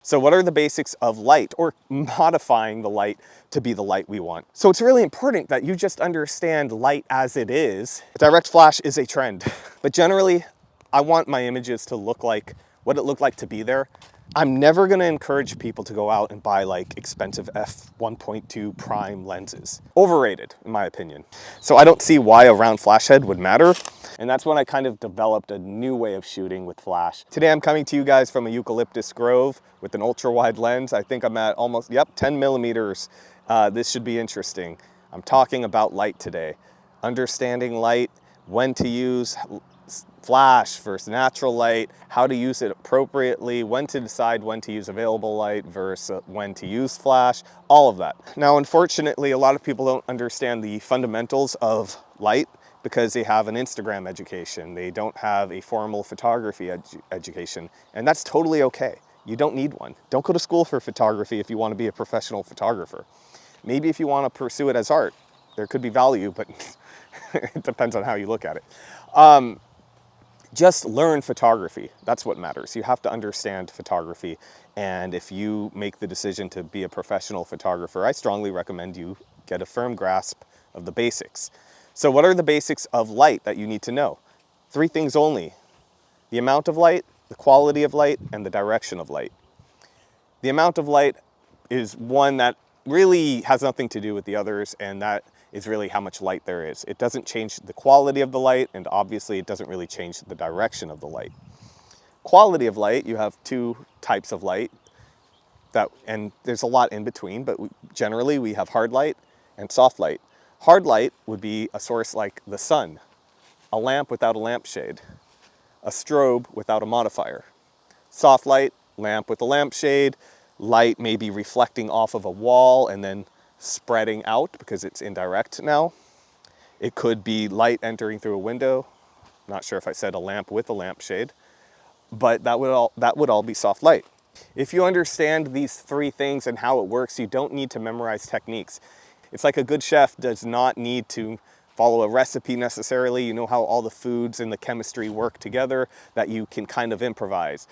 So what are the basics of light, or modifying the light to be the light we want? So it's really important that you just understand light as it is. Direct flash is a trend, but generally I want my images to look like what it looked like to be there. I'm never going to encourage people to go out and buy like expensive f1.2 prime lenses. Overrated, in my opinion. So I don't see why a round flash head would matter. And that's when I kind of developed a new way of shooting with flash. Today I'm coming to you guys from a eucalyptus grove with an ultra wide lens. I think I'm at almost, 10 millimeters. This should be interesting. I'm talking about light today. Understanding light, when to use flash versus natural light, how to use it appropriately, when to decide when to use available light versus when to use flash, all of that. Now, unfortunately, a lot of people don't understand the fundamentals of light because they have an Instagram education. They don't have a formal photography education, and that's totally okay. You don't need one. Don't go to school for photography if you want to be a professional photographer. Maybe if you want to pursue it as art, there could be value, but it depends on how you look at it. Just learn photography. That's what matters. You have to understand photography. And if you make the decision to be a professional photographer, I strongly recommend you get a firm grasp of the basics. So what are the basics of light that you need to know? 3 things only: the amount of light, the quality of light, and the direction of light. The amount of light is one that really has nothing to do with the others, and that is really how much light there is. It doesn't change the quality of the light, and obviously it doesn't really change the direction of the light. Quality of light, you have 2 types of light, and there's a lot in between, but generally we have hard light and soft light. Hard light would be a source like the sun, a lamp without a lampshade, a strobe without a modifier. Soft light, lamp with a lampshade, light may be reflecting off of a wall and then spreading out because it's indirect now. It could be light entering through a window. Not sure if I said a lamp with a lampshade, but that would all be soft light. If you understand these 3 things and how it works, you don't need to memorize techniques. It's like a good chef does not need to follow a recipe necessarily. You know how all the foods and the chemistry work together, that you can kind of improvise.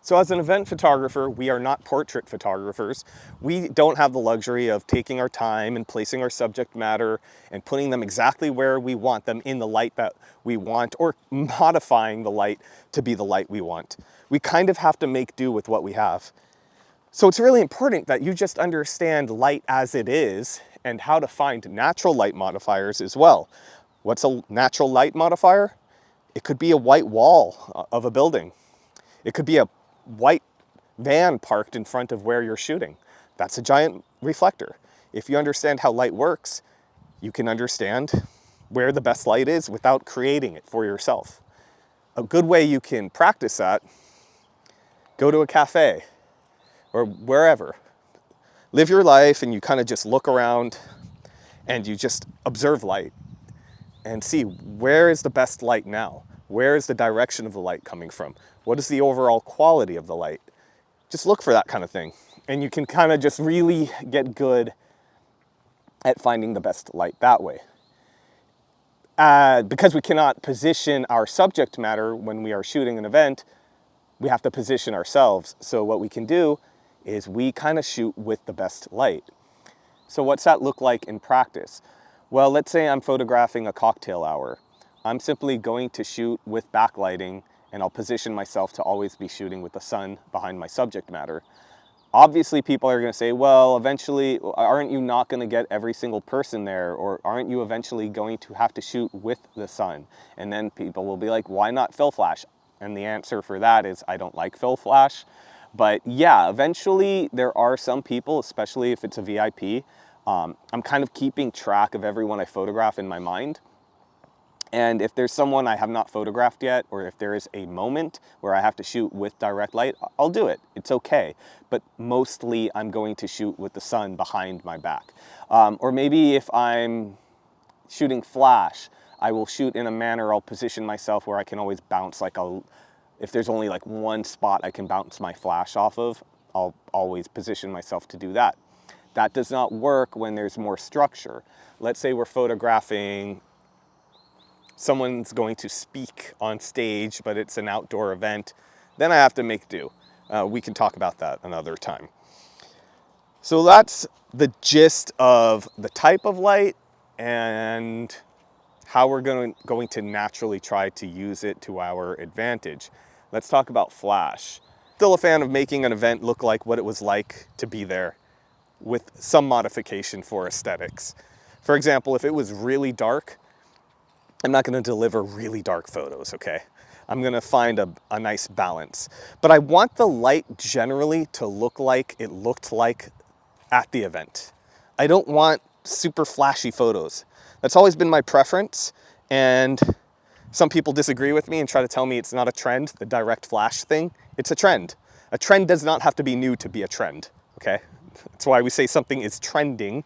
So as an event photographer, we are not portrait photographers. We don't have the luxury of taking our time and placing our subject matter and putting them exactly where we want them in the light that we want, or modifying the light to be the light we want. We kind of have to make do with what we have. So it's really important that you just understand light as it is and how to find natural light modifiers as well. What's a natural light modifier? It could be a white wall of a building. It could be a white van parked in front of where you're shooting. That's a giant reflector. If you understand how light works, you can understand where the best light is without creating it for yourself. A good way you can practice that: go to a cafe or wherever. Live your life and you kind of just look around and you just observe light and see, where is the best light now? Where is the direction of the light coming from? What is the overall quality of the light? Just look for that kind of thing. And you can kind of just really get good at finding the best light that way. Because we cannot position our subject matter when we are shooting an event, we have to position ourselves. So what we can do is we kind of shoot with the best light. So what's that look like in practice? Well, let's say I'm photographing a cocktail hour. I'm simply going to shoot with backlighting, and I'll position myself to always be shooting with the sun behind my subject matter. Obviously, people are going to say, well, eventually, aren't you not going to get every single person there? Or aren't you eventually going to have to shoot with the sun? And then people will be like, why not fill flash? And the answer for that is, I don't like fill flash. But yeah, eventually there are some people, especially if it's a VIP, I'm kind of keeping track of everyone I photograph in my mind. And if there's someone I have not photographed yet, or if there is a moment where I have to shoot with direct light, I'll do it. It's okay. But mostly I'm going to shoot with the sun behind my back. Or maybe if I'm shooting flash, I will shoot in a manner, I'll position myself where I can always bounce if there's only like one spot I can bounce my flash off of, I'll always position myself to do that. That does not work when there's more structure. Let's say we're photographing someone's going to speak on stage, but it's an outdoor event. Then I have to make do. We can talk about that another time. So that's the gist of the type of light and how we're going to naturally try to use it to our advantage. Let's talk about flash. Still a fan of making an event look like what it was like to be there, with some modification for aesthetics. For example, if it was really dark, I'm not going to deliver really dark photos, okay? I'm going to find a nice balance. But I want the light generally to look like it looked like at the event. I don't want super flashy photos. That's always been my preference, and some people disagree with me and try to tell me it's not a trend, the direct flash thing. It's a trend. A trend does not have to be new to be a trend, okay? That's why we say something is trending,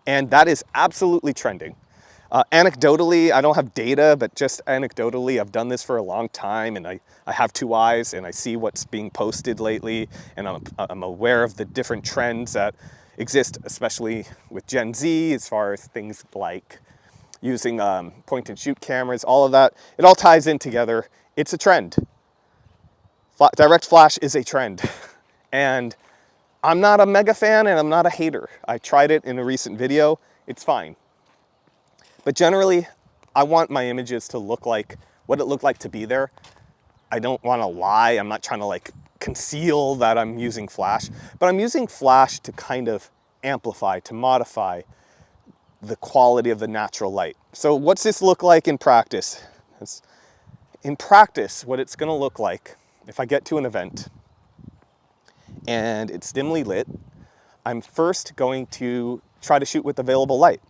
and that is absolutely trending. Anecdotally, I don't have data, but just anecdotally, I've done this for a long time, and I have two eyes, and I see what's being posted lately, and I'm aware of the different trends that exist, especially with Gen Z, as far as things like using point and shoot cameras, all of that. It all ties in together. It's a trend. Direct flash is a trend. And I'm not a mega fan and I'm not a hater. I tried it in a recent video. It's fine. But generally, I want my images to look like what it looked like to be there. I don't want to lie. I'm not trying to like conceal that I'm using flash, but I'm using flash to kind of amplify, to modify the quality of the natural light. So what's this look like in practice? In practice, what it's going to look like, if I get to an event and it's dimly lit, I'm first going to try to shoot with available light.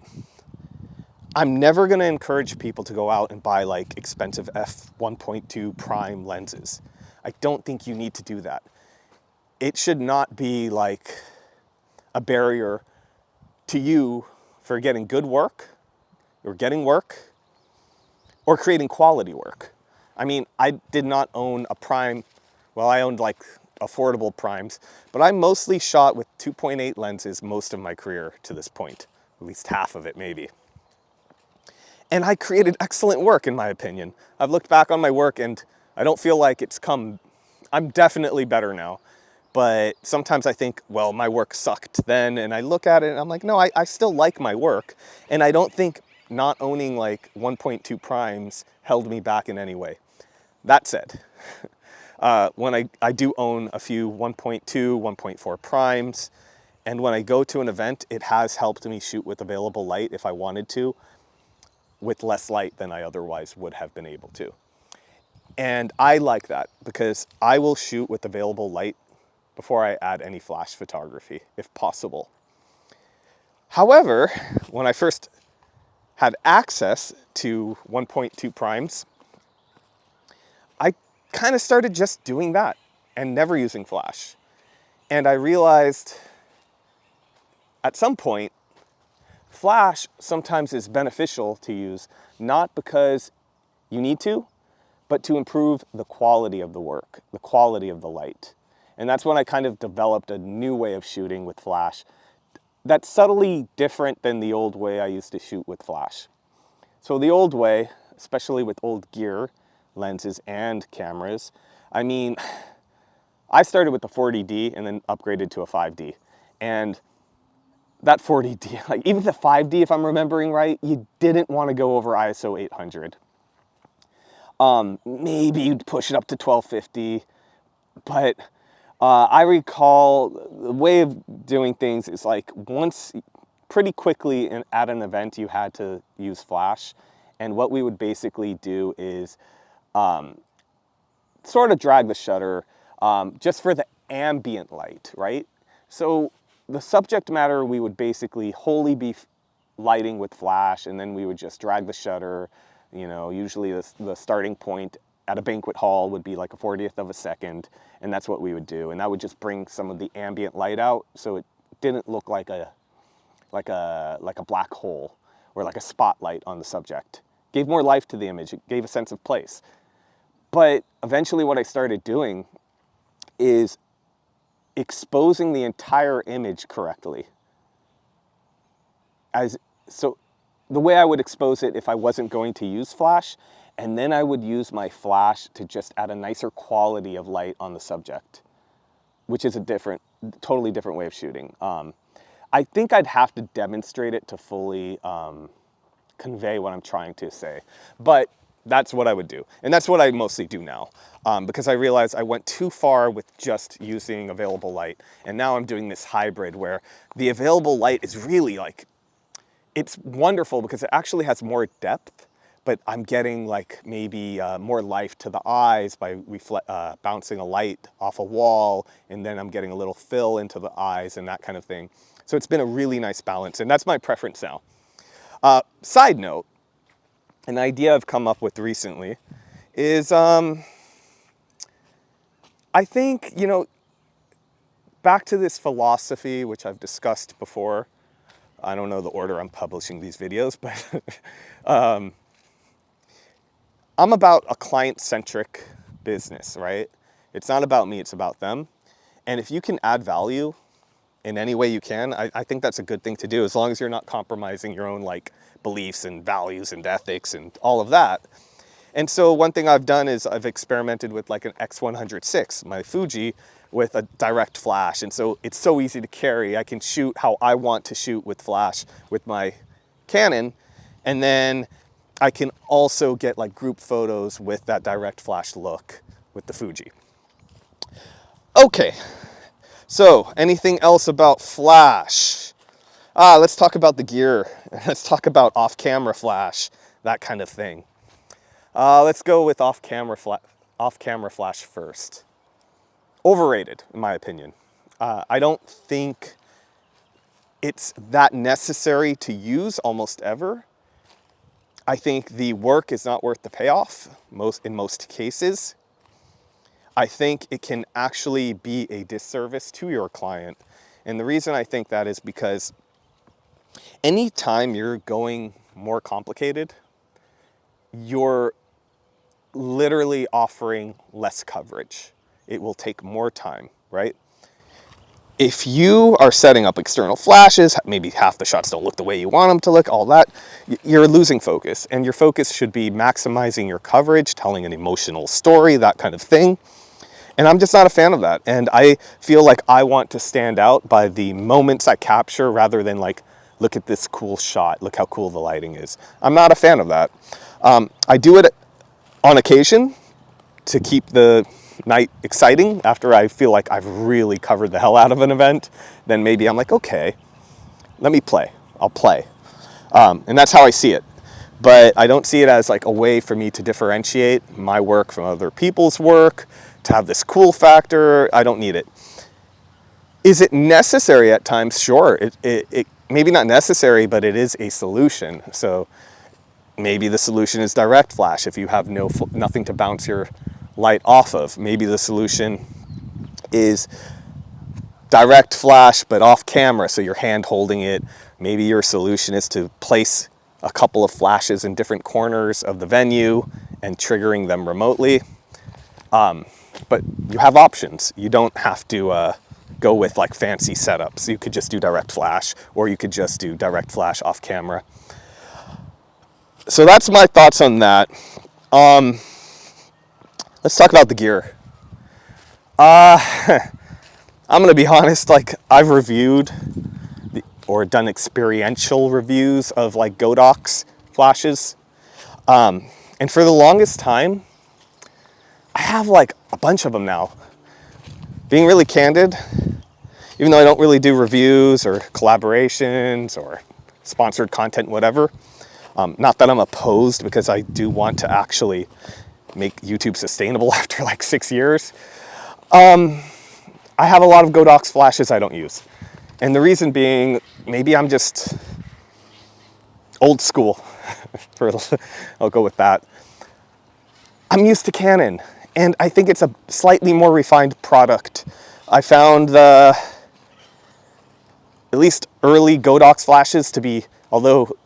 I'm never going to encourage people to go out and buy like expensive f1.2 prime lenses. I don't think you need to do that. It should not be like a barrier to you for getting good work, or getting work, or creating quality work. I mean, I did not own a prime. Well, I owned like affordable primes, but I mostly shot with 2.8 lenses most of my career to this point, at least half of it maybe. And I created excellent work in my opinion. I've looked back on my work and I don't feel like I'm definitely better now. But sometimes I think, well, my work sucked then, and I look at it and I'm like, no, I still like my work. And I don't think not owning like 1.2 primes held me back in any way. That said, when I do own a few 1.2, 1.4 primes, and when I go to an event, it has helped me shoot with available light if I wanted to, with less light than I otherwise would have been able to. And I like that because I will shoot with available light before I add any flash photography, if possible. However, when I first had access to 1.2 primes, I kind of started just doing that and never using flash. And I realized at some point, flash sometimes is beneficial to use, not because you need to, but to improve the quality of the work, the quality of the light. And that's when I kind of developed a new way of shooting with flash that's subtly different than the old way I used to shoot with flash. So the old way, especially with old gear, lenses and cameras, I mean, I started with the 40D and then upgraded to a 5D. And that 40D, like even the 5D, if I'm remembering right, you didn't want to go over ISO 800. Maybe you'd push it up to 1250, but I recall the way of doing things is like once, pretty quickly at an event, you had to use flash. And what we would basically do is sort of drag the shutter just for the ambient light, right? So the subject matter we would basically wholly be lighting with flash, and then we would just drag the shutter. You know, usually the starting point at a banquet hall would be like a 40th of a second, and that's what we would do. And that would just bring some of the ambient light out, so it didn't look like a black hole or like a spotlight on the subject. Gave more life to the image. It gave a sense of place. But eventually what I started doing is exposing the entire image correctly. So the way I would expose it if I wasn't going to use flash, and then I would use my flash to just add a nicer quality of light on the subject. which is a totally different way of shooting. I think I'd have to demonstrate it to fully convey what I'm trying to say, but that's what I would do. And that's what I mostly do now, because I realized I went too far with just using available light. And now I'm doing this hybrid where the available light is really like, it's wonderful because it actually has more depth, but I'm getting like maybe more life to the eyes by bouncing a light off a wall, and then I'm getting a little fill into the eyes and that kind of thing. So it's been a really nice balance, and that's my preference now. Side note, an idea I've come up with recently is, I think, you know, back to this philosophy, which I've discussed before. I don't know the order I'm publishing these videos, but I'm about a client-centric business, right? It's not about me, it's about them. And if you can add value in any way you can, I think that's a good thing to do, as long as you're not compromising your own like beliefs and values and ethics and all of that. And so one thing I've done is I've experimented with like an X106, my Fuji, with a direct flash. And so it's so easy to carry. I can shoot how I want to shoot with flash with my Canon. And then I can also get like group photos with that direct flash look with the Fuji. Okay, so anything else about flash? Let's talk about the gear. Let's talk about off-camera flash, that kind of thing. Let's go with off-camera flash first. Overrated, in my opinion. I don't think it's that necessary to use almost ever. I think the work is not worth the payoff in most cases. I think it can actually be a disservice to your client. And the reason I think that is because anytime you're going more complicated, you're literally offering less coverage. It will take more time, right? If you are setting up external flashes, maybe half the shots don't look the way you want them to look, all that, you're losing focus. And your focus should be maximizing your coverage, telling an emotional story, that kind of thing. And I'm just not a fan of that. And I feel like I want to stand out by the moments I capture rather than like, look at this cool shot, look how cool the lighting is. I'm not a fan of that. I do it on occasion to keep the night exciting after I feel like I've really covered the hell out of an event. Then maybe I'm like, okay, let me play. I'll play. And that's how I see it. But I don't see it as like a way for me to differentiate my work from other people's work, to have this cool factor. I don't need it. Is it necessary at times? Sure. It maybe not necessary, but it is a solution. So maybe the solution is direct flash if you have nothing to bounce your light off of. Maybe the solution is direct flash but off camera, so you're hand holding it. Maybe your solution is to place a couple of flashes in different corners of the venue and triggering them remotely. But you have options. You don't have to go with like fancy setups. You could just do direct flash, or you could just do direct flash off camera. So that's my thoughts on that. Let's talk about the gear. I'm gonna be honest, like I've reviewed or done experiential reviews of like Godox flashes. And for the longest time, I have like a bunch of them now. Being really candid, even though I don't really do reviews or collaborations or sponsored content, whatever, not that I'm opposed, because I do want to actually make YouTube sustainable after like 6 years. I have a lot of Godox flashes I don't use. And the reason being, maybe I'm just old school. I'll go with that. I'm used to Canon, and I think it's a slightly more refined product. I found the, at least early Godox flashes to be, although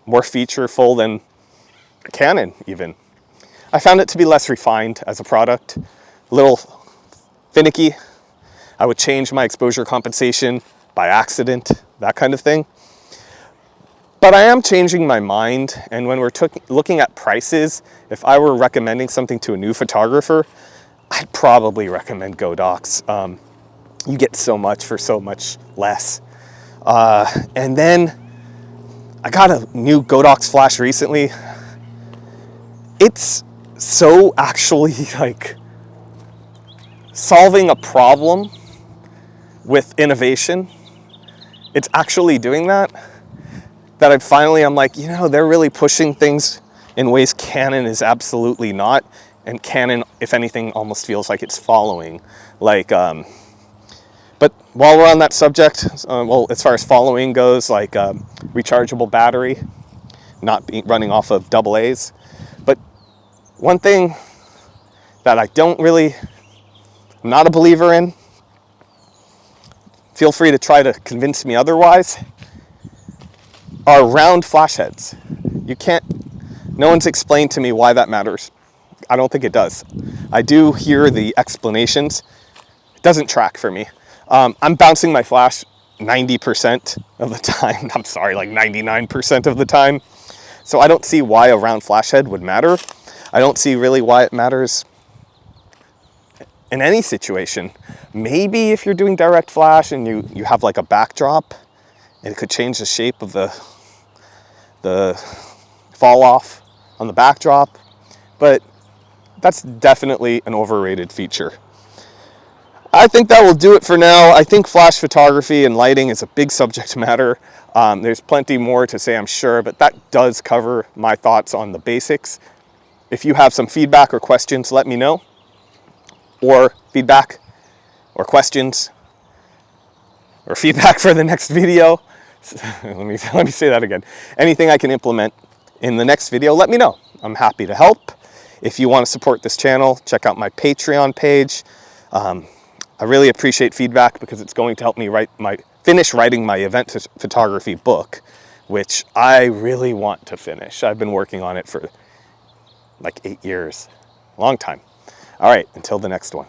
more featureful than Canon even. I found it to be less refined as a product, a little finicky. I would change my exposure compensation by accident, that kind of thing. But I am changing my mind, and when we're looking at prices, if I were recommending something to a new photographer, I'd probably recommend Godox. You get so much for so much less. And then I got a new Godox flash recently. It's so actually like solving a problem with innovation. It's actually doing that I'm like, you know, they're really pushing things in ways Canon is absolutely not. And Canon, if anything, almost feels like it's following. Like, but while we're on that subject, well, as far as following goes, like rechargeable battery, not running off of AA's. But one thing that I'm not a believer in, feel free to try to convince me otherwise, are round flash heads. No one's explained to me why that matters. I don't think it does. I do hear the explanations. It doesn't track for me. I'm bouncing my flash 90% of the time. I'm sorry, like 99% of the time. So I don't see why a round flash head would matter. I don't see really why it matters in any situation. Maybe if you're doing direct flash and you have like a backdrop, it could change the shape of the fall off on the backdrop, but that's definitely an overrated feature. I think that will do it for now. I think flash photography and lighting is a big subject matter. There's plenty more to say, I'm sure, but that does cover my thoughts on the basics. If you have some feedback or questions, let me know. Or feedback or questions or feedback for the next video. Let me say that again. Anything I can implement in the next video, let me know. I'm happy to help. If you want to support this channel, check out my Patreon page. I really appreciate feedback because it's going to help me finish writing my event photography book, which I really want to finish. I've been working on it for like 8 years, long time. All right, until the next one.